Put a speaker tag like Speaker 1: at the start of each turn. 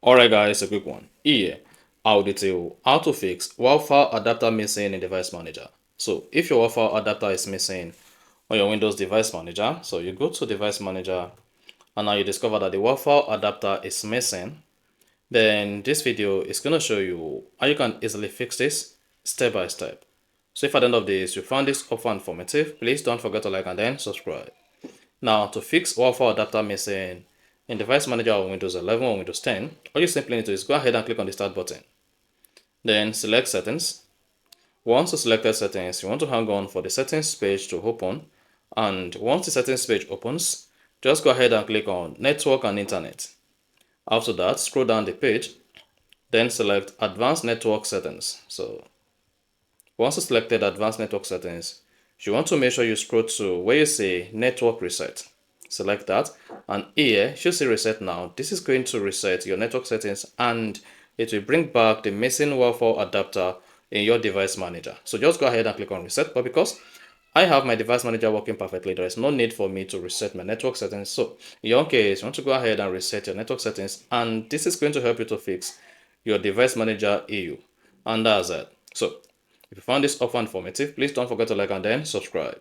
Speaker 1: Alright guys, a quick one. Here, I'll detail how to fix Wi-Fi adapter missing in Device Manager. So if your Wi-Fi adapter is missing on your Windows Device Manager, so you go to Device Manager and now you discover that the Wi-Fi adapter is missing, then this video is going to show you how you can easily fix this step by step. So if at the end of this you found this offer informative, please don't forget to like and then subscribe. Now, to fix Wi-Fi adapter missing in Device Manager on Windows 11 or Windows 10, all you simply need to do is go ahead and click on the Start button. Then select Settings. Once you selected Settings, you want to hang on for the Settings page to open. And once the Settings page opens, just go ahead and click on Network and Internet. After that, scroll down the page, then select Advanced Network Settings. So once you selected Advanced Network Settings, you want to make sure you scroll to where you say Network Reset. Select that, and here you see Reset Now. This is going to reset your network settings and it will bring back the missing Wi-Fi adapter in your device manager. So just go ahead and click on Reset, but because I have my device manager working perfectly, there is no need for me to reset my network settings. So in your case, you want to go ahead and reset your network settings, and this is going to help you to fix your device manager EU. And that's it. So if you found this offer informative, please don't forget to like and then subscribe.